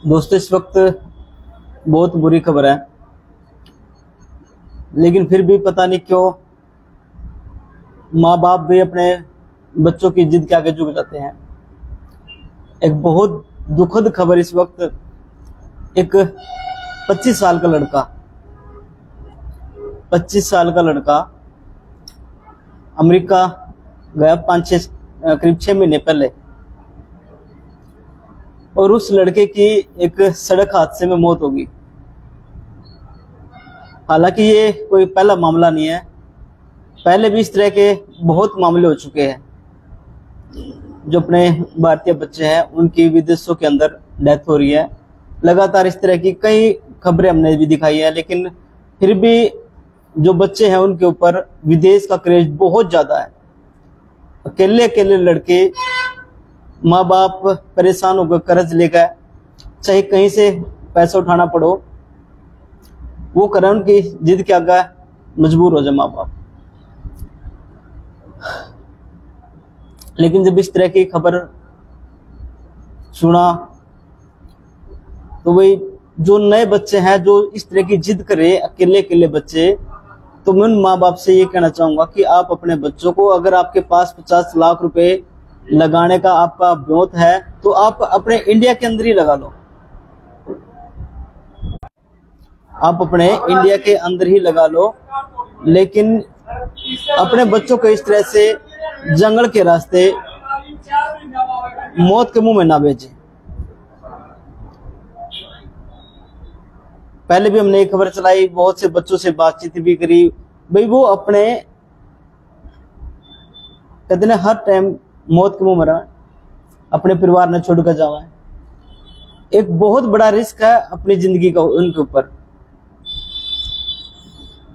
दोस्तों, इस वक्त बहुत बुरी खबर है, लेकिन फिर भी पता नहीं क्यों माँ बाप भी अपने बच्चों की जिद के आगे झुक जाते हैं। एक बहुत दुखद खबर इस वक्त, एक 25 साल का लड़का अमेरिका गया 5-6 महीने पहले, और उस लड़के की एक सड़क हादसे में मौत होगी। हालांकि ये कोई पहला मामला नहीं है, पहले भी इस तरह के बहुत मामले हो चुके हैं। जो अपने भारतीय बच्चे हैं उनकी विदेशों के अंदर डेथ हो रही है। लगातार इस तरह की कई खबरें हमने भी दिखाई है, लेकिन फिर भी जो बच्चे हैं उनके ऊपर विदेश का क्रेज बहुत ज्यादा है। अकेले अकेले लड़के, माँ बाप परेशान होकर कर्ज लेकर, चाहे कहीं से पैसा उठाना पड़ो, वो करें, उनकी जिद के आगे मजबूर हो जाए माँ बाप। लेकिन जब इस तरह की खबर सुना तो वही जो नए बच्चे हैं जो इस तरह की जिद करे, अकेले अकेले बच्चे, तो मैं उन माँ बाप से ये कहना चाहूंगा कि आप अपने बच्चों को, अगर आपके पास 50 लाख रुपए लगाने का आपका ब्योत है तो आप अपने इंडिया के अंदर ही लगा लो। आप अपने इंडिया के अंदर ही लगा लो, लेकिन अपने बच्चों को इस तरह से जंगल के रास्ते, मौत के मुंह में ना भेजें। पहले भी हमने एक खबर चलाई, बहुत से बच्चों से बातचीत भी करी, भाई वो अपने कहते हैं हर टाइम मौत के मुंह में रहा, अपने परिवार ने छोड़कर जावा है। एक बहुत बड़ा रिस्क है अपनी जिंदगी का उनके ऊपर,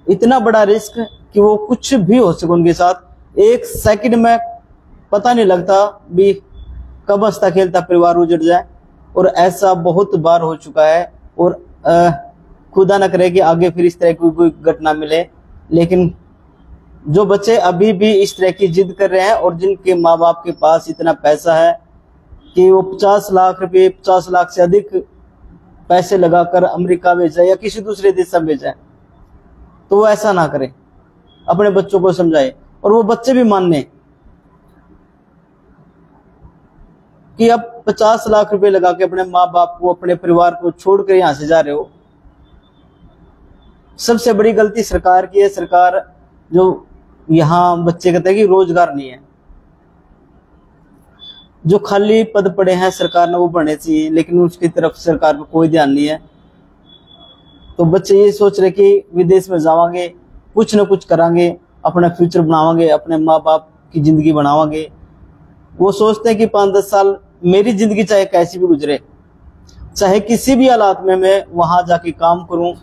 इतना बड़ा रिस्क कि वो कुछ भी हो सके उनके साथ। एक सेकंड में पता नहीं लगता भी कब हंसता खेलता परिवार उजड़ जाए, और ऐसा बहुत बार हो चुका है। और खुदा न करे कि आगे फिर इस तरह की कोई घटना मिले। लेकिन जो बच्चे अभी भी इस तरह की जिद कर रहे हैं और जिनके माँ बाप के पास इतना पैसा है कि वो 50 लाख रुपए, 50 लाख से अधिक पैसे लगाकर अमेरिका भेजा या किसी दूसरे देश में भेजा, तो वो ऐसा ना करें, अपने बच्चों को समझाए। और वो बच्चे भी माने कि अब 50 लाख रुपए लगा के अपने माँ बाप को, अपने परिवार को छोड़कर यहां से जा रहे हो। सबसे बड़ी गलती सरकार की है। सरकार जो यहाँ बच्चे कहते हैं कि रोजगार नहीं है, जो खाली पद पड़े हैं सरकार ने वो भरने चाहिए, लेकिन उसकी तरफ सरकार को कोई ध्यान नहीं है। तो बच्चे ये सोच रहे कि विदेश में जावांगे, कुछ न कुछ करांगे, अपना फ्यूचर बनावांगे, अपने माँ बाप की जिंदगी बनावांगे। वो सोचते हैं कि 5-10 साल मेरी जिंदगी चाहे कैसी भी गुजरे, चाहे किसी भी हालात में मैं वहां जाके काम करूं,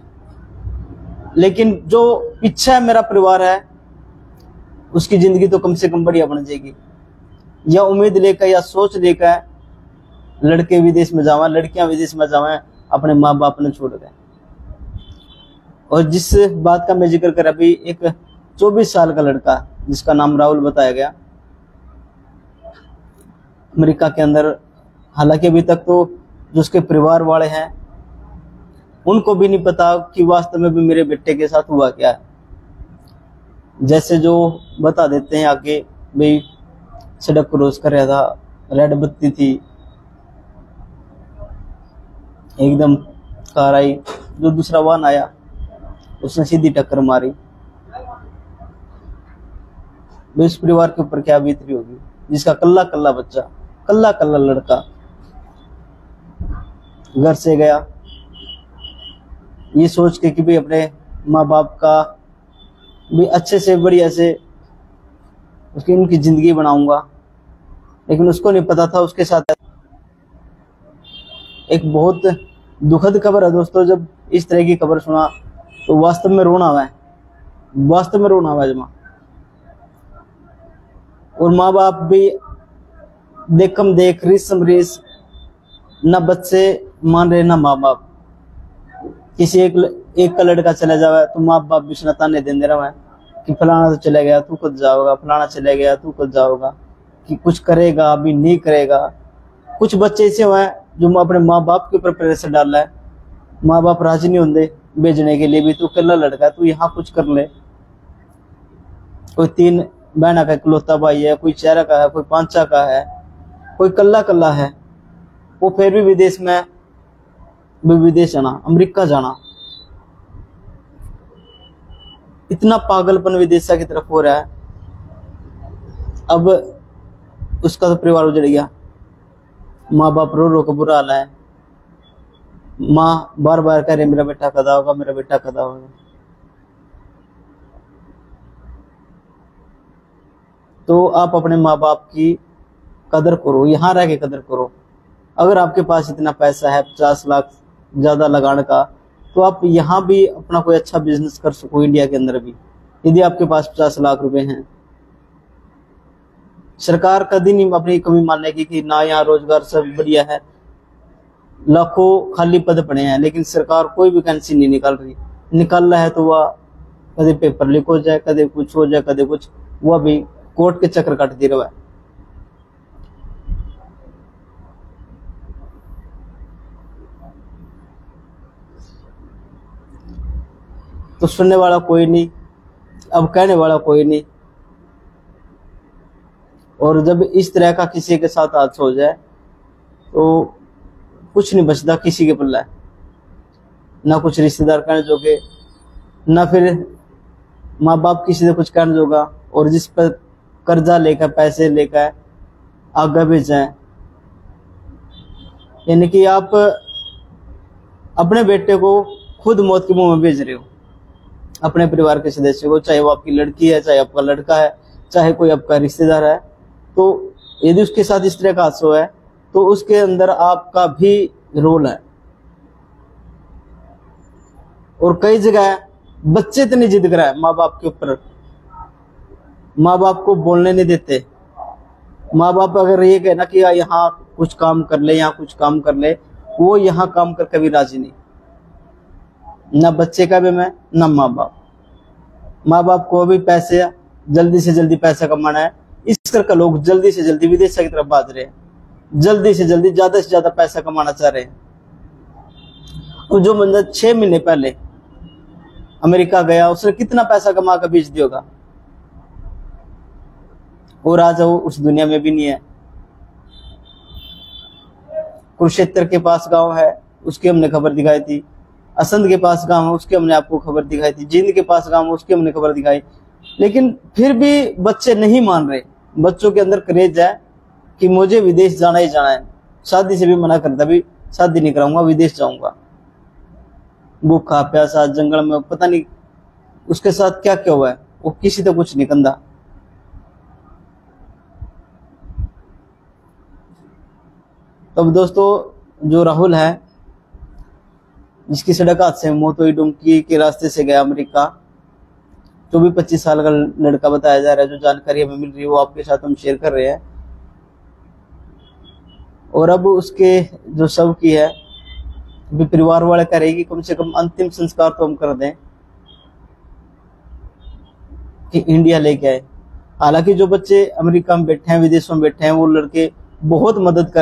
लेकिन जो इच्छा है मेरा परिवार है उसकी जिंदगी तो कम से कम बढ़िया बन जाएगी। या उम्मीद लेकर या सोच लेकर लड़के विदेश में जावा, लड़कियां विदेश में जावा, अपने माँ बाप ने छोड़ गए। और जिस बात का मैं जिक्र कर, अभी एक 24 साल का लड़का जिसका नाम राहुल बताया गया, अमेरिका के अंदर, हालांकि अभी तक तो जो उसके परिवार वाले हैं उनको भी नहीं पता कि वास्तव में भी मेरे बेटे के साथ हुआ क्या है। जैसे जो बता देते हैं आगे, भाई सड़क क्रॉस कर रहा था, रेड बत्ती थी, एकदम कार आई, जो दूसरा वाहन आया उसने सीधी टक्कर मारी। इस परिवार के ऊपर क्या बीत रही होगी, जिसका कल्ला कल्ला बच्चा, कल्ला कल्ला लड़का घर से गया ये सोच के कि भाई अपने माँ बाप का भी अच्छे से बढ़िया से उसकी उनकी जिंदगी बनाऊंगा, लेकिन उसको नहीं पता था उसके साथ एक बहुत दुखद खबर है। दोस्तों, जब इस तरह की खबर सुना तो वास्तव में रोना हुआ है, वास्तव में रोना हुआ है जमा। और माँ बाप भी देखम देख, रिसम रिस, न बच्चे मान रहे ना माँ बाप। किसी एक का लड़का चला जावा तो माँ बाप भी उसने ताने देते रहा है कि फलाना तो चला गया तू खुद जाओगा, फलाना चला गया तू खुद जाओगा, कि कुछ करेगा अभी नहीं करेगा। कुछ बच्चे ऐसे हुए जो अपने माँ बाप के ऊपर प्रेशर डाला है। माँ बाप राजी नहीं होंगे भेजने के लिए भी, तू अकेला लड़का है, तू यहाँ कुछ कर ले। कोई 3 बहना का इकलौता भाई है, कोई 4 का है, कोई 5 का है, कोई कल्ला कल्ला है, वो फिर भी विदेश में विदेश जाना, अमेरिका जाना। इतना पागलपन विदेशा की तरफ हो रहा है। अब उसका तो परिवार उजड़ गया, माँ बाप रो रो के बुरा हाल है। माँ बार बार कह रही मेरा बेटा कदा होगा, मेरा बेटा कदा होगा। तो आप अपने माँ बाप की कदर करो, यहाँ रह के कदर करो। अगर आपके पास इतना पैसा है 50 लाख ज्यादा लगाने का, तो आप यहाँ भी अपना कोई अच्छा बिजनेस कर सको, इंडिया के अंदर भी, यदि आपके पास 50 लाख रुपए हैं। सरकार कभी नहीं अपनी कमी मानेगी कि ना यहाँ रोजगार सब बढ़िया है, लाखों खाली पद पड़े हैं, लेकिन सरकार कोई वैकेंसी नहीं निकाल रही। निकाल रहा है तो वह कभी पेपर लीक हो जाए, कभी कुछ हो जाए, कभी कुछ, वह भी कोर्ट के चक्कर काटती रहा है। तो सुनने वाला कोई नहीं, अब कहने वाला कोई नहीं। और जब इस तरह का किसी के साथ हादसा हो जाए तो कुछ नहीं बचता किसी के पल्ला, ना कुछ रिश्तेदार कहने जोगे, ना फिर माँ बाप किसी से कुछ कहने जोगा। और जिस पर कर्जा लेकर पैसे लेकर आगे भेजा है, यानी कि आप अपने बेटे को खुद मौत के मुंह में भेज रहे हो, अपने परिवार के सदस्य को, चाहे वो आपकी लड़की है, चाहे आपका लड़का है, चाहे कोई आपका रिश्तेदार है। तो यदि उसके साथ इस तरह का हादसा है तो उसके अंदर आपका भी रोल है। और कई जगह बच्चे इतनी जिद कर रहे हैं माँ बाप के ऊपर, माँ बाप को बोलने नहीं देते। माँ बाप अगर ये कहना कि यहाँ कुछ काम कर ले, यहाँ कुछ काम कर ले, वो यहाँ काम कर कभी राजी नहीं, ना बच्चे का भी मैं, ना माँ बाप। माँ बाप को भी पैसे, जल्दी से जल्दी पैसा कमाना है, इस करके लोग जल्दी से जल्दी विदेश की तरफ भाग रहे हैं, जल्दी से जल्दी ज्यादा से ज्यादा पैसा कमाना चाह रहे हैं। और जो बंदा 6 महीने पहले अमेरिका गया, उसने कितना पैसा कमा कर बेच दिया होगा, और आज वो उस दुनिया में भी नहीं है। कुरुक्षेत्र के पास गांव है, उसकी हमने खबर दिखाई थी। असंध के पास गांव है, उसकी हमने आपको खबर दिखाई थी। जिंद के पास गांव है, उसकी हमने खबर दिखाई। लेकिन फिर भी बच्चे नहीं मान रहे। बच्चों के अंदर क्रेज है कि मुझे विदेश जाना ही जाना है। शादी से भी मना करता, भी शादी नहीं कराऊंगा, विदेश जाऊंगा। भूखा प्यासा जंगल में, पता नहीं उसके साथ क्या क्या हुआ है, वो किसी तो कुछ नहीं कंधा। तब दोस्तों, जो राहुल है, जिसकी सड़क हादसे में मौत हुई, डुमकी के रास्ते से गया अमेरिका, जो भी 25 साल का लड़का बताया जा रहा है, जो जानकारी हमें मिल रही है वो आपके साथ हम शेयर कर रहे हैं। और अब उसके जो शव की है, अभी परिवार वाले कह रहे हैं कि कम से कम अंतिम संस्कार तो हम कर दें, कि इंडिया लेके आए। हालांकि जो बच्चे अमेरिका में बैठे हैं, विदेशों में बैठे हैं, वो लड़के बहुत मदद कर